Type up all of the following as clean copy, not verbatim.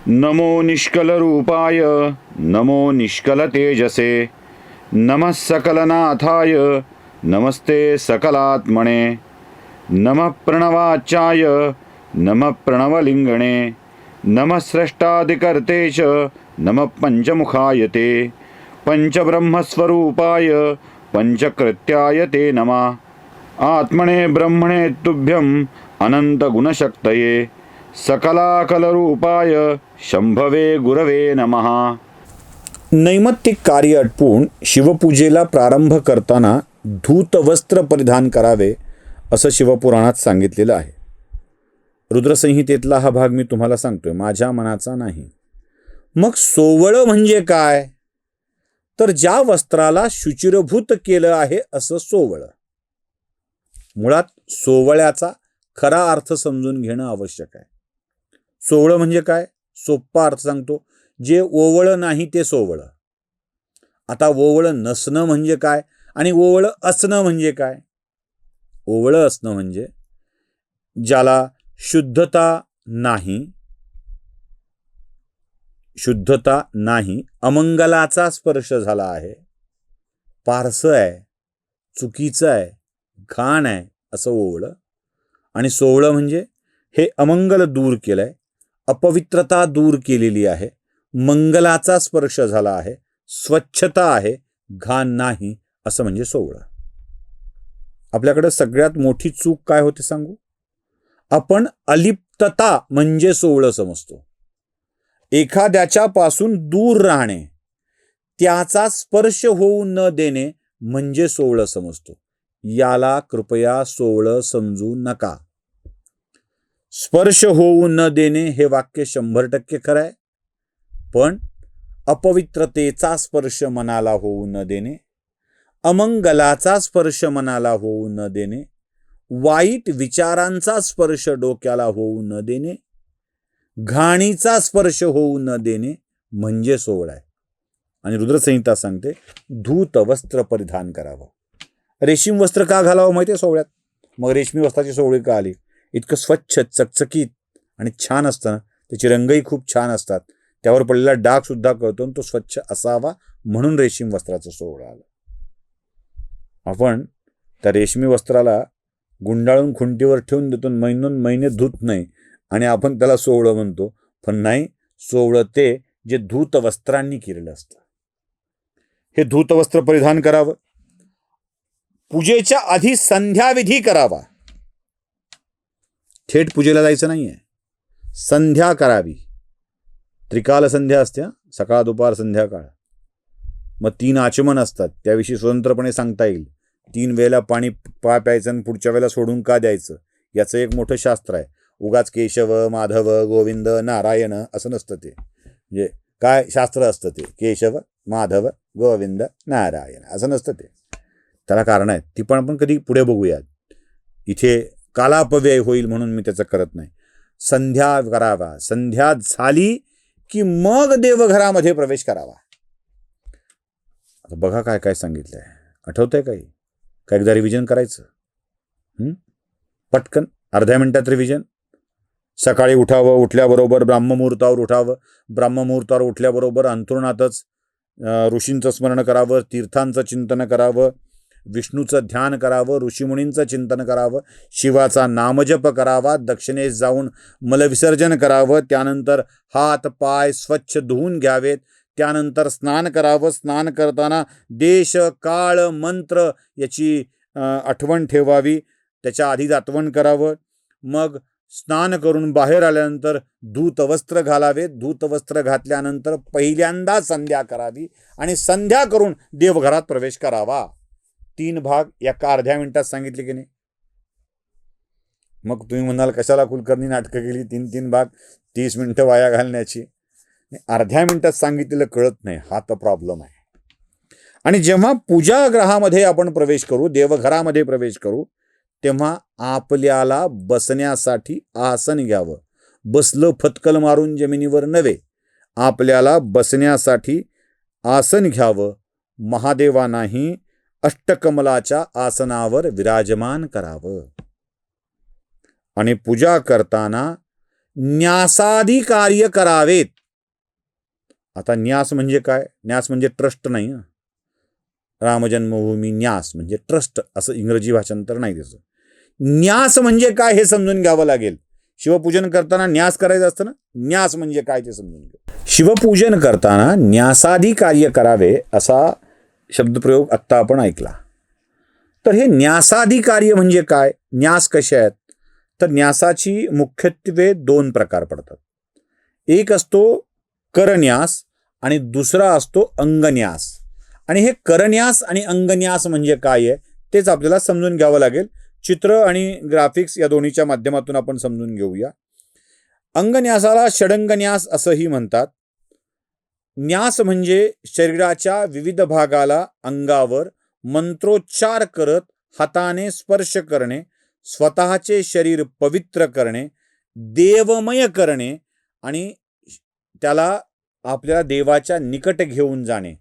नमो निष्कलरूपाय नमो निष्कलतेजसे नमः सकलनाथाय नमस्ते सकलात्मने नमः प्रणवाचाय नमः प्रणवलिंगणे नमः स्रष्टादिकर्ते च नमः पंचमुखाय ते पंचब्रह्मस्वरूपाय पंचकृत्याय ते नमः आत्मने ब्रह्मणे तुभ्यं अनंतगुणशक्तये सकलाकलरूपाय शंभवे गुरवे नमः. नैमित्तिक कार्य आटपून शिवपूजेला प्रारंभ करताना धूत वस्त्र परिधान करावे असं शिवपुराणात सांगितलेलं आहे. रुद्रसंहितेतला हा भाग मी तुम्हाला सांगतोय, माझ्या मनाचा नाही. मग सोवळं म्हणजे काय? तर ज्या वस्त्राला शुचिरभूत केलं आहे असं सोवळं. मुळात सोवळ्याचा खरा अर्थ समजून घेणं आवश्यक आहे. सोवळं म्हणजे काय? सोप्पा अर्थ सांगतो, जे ओवळं नाही ते सोवळं. आता ओवळं नसणं म्हणजे काय आणि ओवळं असणं म्हणजे काय? ओवळं असणं म्हणजे ज्याला शुद्धता नाही, अमंगलाचा स्पर्श झाला आहे, पारसं आहे, चुकीचं आहे, घाण आहे असं ओवळं. आणि सोवळं म्हणजे हे अमंगल दूर केलंय, अपवित्रता दूर केलेली आहे, मंगलाचा स्पर्श झाला आहे, स्वच्छता आहे, घाण नाही असं म्हणजे सोवळं. आपल्याकडे सगळ्यात मोठी चूक काय होते सांगू? आपण अलिप्तता म्हणजे सोवळं समजतो. एखाद्याच्या पासून दूर राहणे, त्याचा स्पर्श होऊ न देणे म्हणजे सोवळं समजतो. याला कृपया सोवळं समजू नका. स्पर्श होऊ न देणे हे वाक्य 100% खरं आहे, पण अपवित्रतेचा स्पर्श मनाला होऊ न देणे, अमंगलाचा स्पर्श मनाला होऊ न देणे, वाईट विचारांचा स्पर्श डोक्याला होऊ न देणे, घाणीचा स्पर्श होऊ न देणे म्हणजे सोवळा आहे. आणि रुद्रसंहिता सांगते धूत वस्त्र परिधान करावं. रेशीम वस्त्र का घालावं माहिती आहे सोवळ्यात? मग रेशमी वस्त्राची सोवळी का आली? इतकं स्वच्छ, चकचकीत आणि छान असतं ना, त्याचे रंगही खूप छान असतात, त्यावर पडलेला डाग सुद्धा कळतो, तो स्वच्छ असावा म्हणून रेशीम वस्त्राचं सोवळं आलं. आपण त्या रेशमी वस्त्राला गुंडाळून खुंटीवर ठेवून देतो, महिने धुत नाही आणि आपण त्याला सोवळं म्हणतो. पण नाही, सोवळं ते जे धूत वस्त्रांनी केलेलं असतं. हे धूत वस्त्र परिधान करावं. पूजेच्या आधी संध्याविधी करावा. थेट पूजेला जायचं नाहीये, संध्या करावी. त्रिकाल संध्या असते, सकाळ दुपार संध्याकाळ. मग 3 आचमन असतात, त्याविषयी स्वतंत्रपणे सांगता येईल. 3 वेळेला पाणी प्यायचं आणि पुढच्या वेळेला सोडून का द्यायचं याचं एक मोठं शास्त्र आहे. उगाच केशव माधव गोविंद नारायण असं नसतं. ते म्हणजे काय शास्त्र असतं, ते केशव माधव गोविंद नारायण असं नसतं. ते त्याला कारण आहेत, ती पण आपण कधी पुढे बघूयात. इथे कालापव्यय होईल म्हणून मी त्याचं करत नाही. संध्या करावा. संध्या झाली की मग देवघरामध्ये प्रवेश करावा. आता बघा काय काय सांगितलंय, आठवतंय काही? काय एकदा रिव्हिजन करायचं, पटकन अर्ध्या मिनिटात रिव्हिजन. सकाळी उठावं, उठल्याबरोबर ब्राह्ममुहूर्तावर उठावं, ब्राह्ममुहूर्तावर उठल्याबरोबर अंथरुणातच ऋषींचं स्मरण करावं, तीर्थांचं चिंतन करावं, विष्णूचं ध्यान करावं, ऋषीमुनींचं चिंतन करावं, शिवाचा नामजप करावा, दक्षिणेस जाऊन मलविसर्जन करावं, त्यानंतर हात पाय स्वच्छ धुवून घ्यावेत, त्यानंतर स्नान करावं. स्नान करताना देश काळ मंत्र याची आठवण ठेवावी, त्याच्या आधीच आठवण करावं. मग स्नान करून बाहेर आल्यानंतर धूत वस्त्र घालावे. धूत वस्त्र घातल्यानंतर पहिल्यांदा संध्या करावी आणि संध्या करून देवघरात प्रवेश करावा. 3 भाग एका अर्ध्या मिनिटात सांगितले की नाही? मग तुम्ही म्हणाल कशाला कुलकर्णी नाटकं केली 3 भाग 30 मिनिटं वाया घालण्याची? अर्ध्या मिनिटात सांगितलेलं कळत नाही, हा तर प्रॉब्लेम आहे. आणि जेव्हा पूजागृहामध्ये आपण प्रवेश करू, देवघरामध्ये प्रवेश करू, तेव्हा आपल्याला बसण्यासाठी आसन घ्यावं. बसलं फतकल मारून जमिनीवर नव्हे, आपल्याला बसण्यासाठी आसन घ्यावं. महादेवांनाही अष्टकमलाच्या आसनावर विराजमान करावं. आणि पूजा करताना न्यासादी कार्य करावेत. आता न्यास म्हणजे काय? न्यास म्हणजे ट्रस्ट नाही हं. रामजन्मभूमी न्यास म्हणजे ट्रस्ट असं इंग्रजी भाषांतर नाही त्याचं. न्यास म्हणजे काय हे समजून घ्यावं लागेल. शिवपूजन करताना न्यास करायचं असतं ना, न्यास म्हणजे काय ते समजून घ्या. शिवपूजन करताना न्यासादी कार्य करावे असा शब्दप्रयोग आत्ता आपण ऐकला. तर हे न्यासादी कार्य म्हणजे काय? न्यास कसे आहेत? तर न्यासाची मुख्यत्वे 2 प्रकार पडतात. एक असतो करन्यास आणि दुसरा असतो अंगन्यास. आणि हे करन्यास आणि अंगन्यास म्हणजे काय आहे तेच आपल्याला समजून घ्यावं लागेल. चित्र आणि ग्राफिक्स या दोन्हीच्या माध्यमातून आपण समजून घेऊया. अंगन्यासाला षडंगन्यास असंही म्हणतात. न्यास म्हणजे शरीराच्या विविध भागाला अंगावर मंत्रोच्चार करत हाताने स्पर्श करणे, स्वतःचे शरीर पवित्र करणे, देवमय करणे आणि त्याला आपल्याला देवाच्या निकट घेऊन जाणे.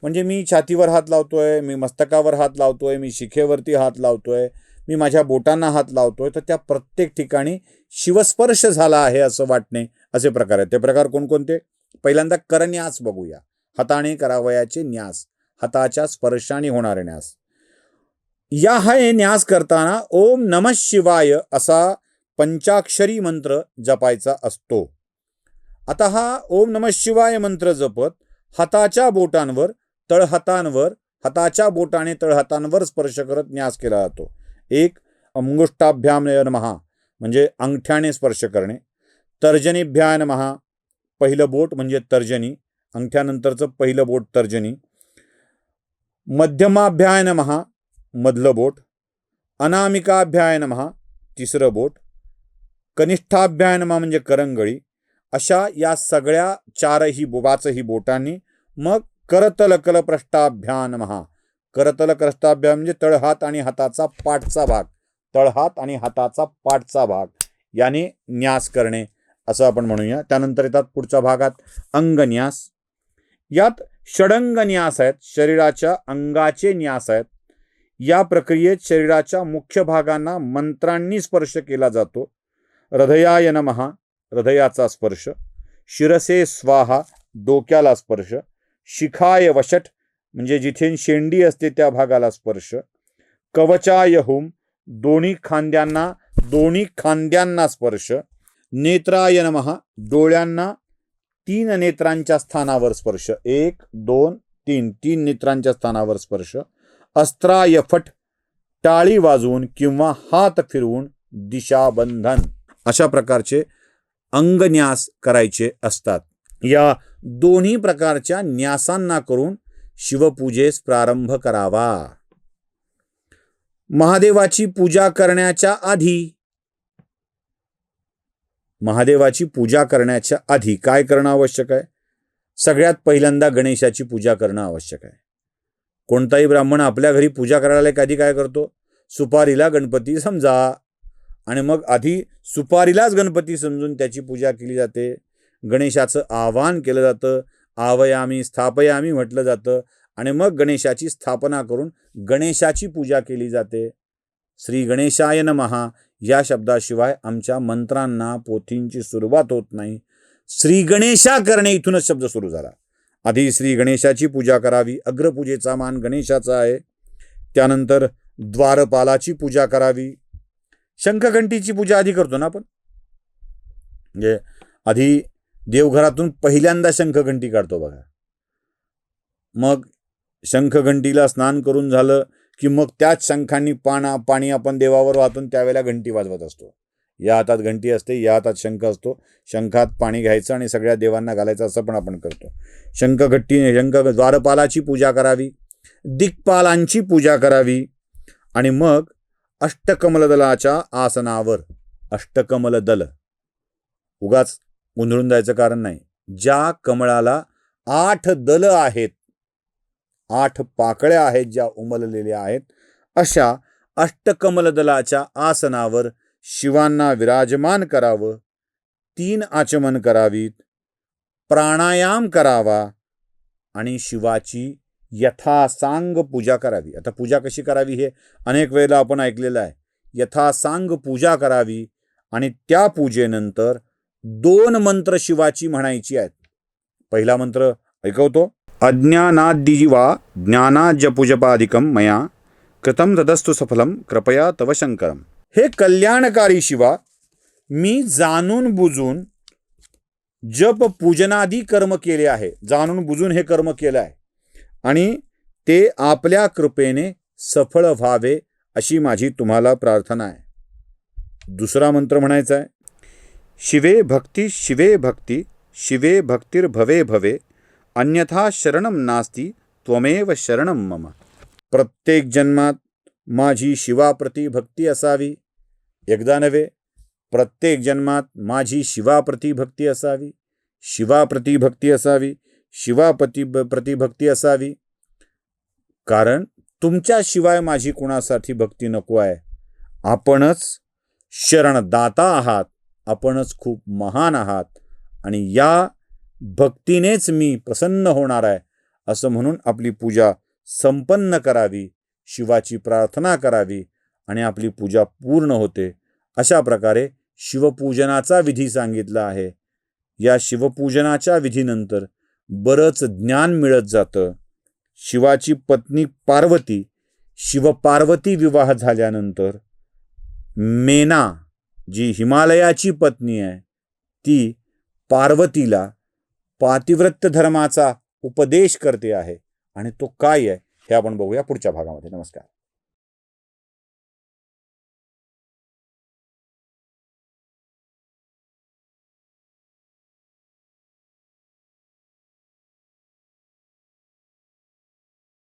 म्हणजे मी छातीवर हात लावतोय, मी मस्तकावर हात लावतोय, मी शिखेवरती हात लावतोय, मी माझ्या बोटांना हात लावतोय, तर त्या प्रत्येक ठिकाणी शिवस्पर्श झाला आहे असं वाटणे, असे प्रकार आहेत. ते प्रकार कोणकोणते? पहिल्यांदा करन्यास बघूया. हाताने करावयाचे न्यास, हाताच्या स्पर्शाने होणारे न्यास. या हे न्यास करताना ओम नमः शिवाय असा पंचाक्षरी मंत्र जपायचा असतो. आता हा ओम नमः शिवाय मंत्र जपत हाताच्या बोटांवर, तळहातांवर, हाताच्या बोटाने तळहातांवर स्पर्श करत न्यास केला जातो. एक अंगुष्ठाभ्याम नमः म्हणजे अंगठ्याने स्पर्श करणे, तर्जनीभ्याय नमः पहिलं बोट म्हणजे तर्जनी, अंगठ्यानंतरचं पहिलं बोट तर्जनी, मध्यमाभ्याय नमः मधलं बोट, अनामिकाभ्याय नमः तिसरं बोट, कनिष्ठाभ्याय नमः म्हणजे करंगळी. अशा या सगळ्या 4ही 5ही बोटांनी मग करतलकलपृष्ठाभ्यां नमः. करतलकलपृष्ठाभ्यां म्हणजे तळहात आणि हाताचा पाठचा भाग, तळहात आणि हाताचा पाठचा भाग याने न्यास करणे असं आपण म्हणूया. त्यानंतर येतात पुढच्या भागात अंगन्यास. यात षडंगन्यास आहेत, शरीराच्या अंगाचे न्यास आहेत. या प्रक्रियेत शरीराच्या मुख्य भागांना मंत्रांनी स्पर्श केला जातो. हृदयाय नमः हृदयाचा स्पर्श, शिरसे स्वाहा डोक्याला स्पर्श, शिखाय वशट म्हणजे जिथे शेंडी असते त्या भागाला स्पर्श, कवचाय हुम दोन्ही खांद्यांना स्पर्श, नेत्राय नमः डोळ्यांना 3 नेत्रांच्या स्थानावर स्पर्श, 1 2 3 नेत्रांच्या स्थानावर स्पर्श, अस्त्राय फट टाळी वाजवून किंवा हात फिरवून दिशाबंधन अशा प्रकारचे अंगन्यास करायचे असतात. या दोन्ही प्रकारच्या न्यासांना करून शिवपूजेस प्रारंभ करावा. महादेवाची पूजा करण्याच्या आधी काय करणं आवश्यक आहे? सगळ्यात पहिल्यांदा गणेशाची पूजा करणं आवश्यक आहे. कोणताही ब्राह्मण आपल्या घरी पूजा करायला आधी काय करतो? सुपारीला गणपती समजा आणि मग आधी सुपारीलाच गणपती समजून त्याची पूजा केली जाते. गणेशाचं आवाहन केलं जातं, आवयामी स्थापयामी म्हटलं जातं आणि मग गणेशाची स्थापना करून गणेशाची पूजा केली जाते. श्री गणेशाय नमः या शब्दाशिवाय आमच्या मंत्रांना पोथींची सुरुवात होत नाही. श्री गणेशा करणे इथूनच शब्द सुरू झाला. आधी श्री गणेशाची पूजा करावी, अग्रपूजेचा मान गणेशाचा आहे. त्यानंतर द्वारपालाची पूजा करावी. शंखघंटीची पूजा आधी करतो ना आपण, म्हणजे आधी देवघरातून पहिल्यांदा शंखघंटी काढतो बघा. मग शंखघंटीला स्नान करून झालं की मग त्याच शंखांनी पाणी आपण देवावर वाहतून त्यावेळेला घंटी वाजवत असतो. या हातात घंटी असते, या हातात शंख असतो. शंखात पाणी घ्यायचं आणि सगळ्या देवांना घालायचं असं पण आपण करतो. द्वारपालाची पूजा करावी, दिक्पालांची पूजा करावी आणि मग अष्टकमलदलाच्या आसनावर, अष्टकमलदल उगाच गोंधळून जायचं कारण नाही. ज्या कमळाला 8 दल आहेत, 8 पाकळ्या आहेत ज्या उमललेल्या आहेत, अशा अष्टकमलदलाच्या आसनावर शिवांना विराजमान करावं. 3 आचमन करावीत, प्राणायाम करावा आणि शिवाची यथासांग पूजा करावी. आता पूजा कशी करावी हे अनेक वेळेला आपण ऐकलेलं आहे. यथासांग पूजा करावी आणि त्या पूजेनंतर 2 मंत्र शिवाची म्हणायची आहेत. पहिला मंत्र ऐकवतो. अज्ञानाद्दिजिवा ज्ञानाज्जपुजपादिकं मया कृतं तदस्तु सफलं कृपया तव शंकरम. हे कल्याणकारी शिवा, मी जाणून बुजून जप पूजनादी कर्म केले आहे. जाणून बुजून हे कर्म केलं आहे आणि ते आपल्या कृपेने सफळ व्हावे अशी माझी तुम्हाला प्रार्थना आहे. दुसरा मंत्र म्हणायचा आहे. शिवे भक्ती शिवे भक्तिर्भवे भवे अन्यथा शरणम नास्ति त्वमेव शरणम मम. प्रत्येक जन्मात माझी शिवाप्रती भक्ती असावी. एकदा नव्हे, प्रत्येक जन्मात माझी शिवाप्रती भक्ती असावी. शिवाप्रती भक्ती असावी. शिवाप्रती भक्ती असावी. कारण तुमच्याशिवाय माझी कुणासाठी भक्ती नको आहे. आपणच शरणदाता आहात. आपणच खूप महान आहात आणि या भक्तीनेच मी प्रसन्न होणार आहे असं म्हणून आपली पूजा संपन्न करावी, शिवाची प्रार्थना करावी आणि आपली पूजा पूर्ण होते. अशा प्रकारे शिवपूजनाचा विधी सांगितला आहे. या शिवपूजनाच्या विधीनंतर बरंच ज्ञान मिळत जातं. शिवाची पत्नी पार्वती, शिवपार्वती विवाह झाल्यानंतर मेना जी हिमालयाची पत्नी आहे ती पार्वतीला पातिव्रत्य धर्माचा उपदेश करते आहे आणि तो काय आहे हे आपण बघूया पुढच्या भागामध्ये. नमस्कार.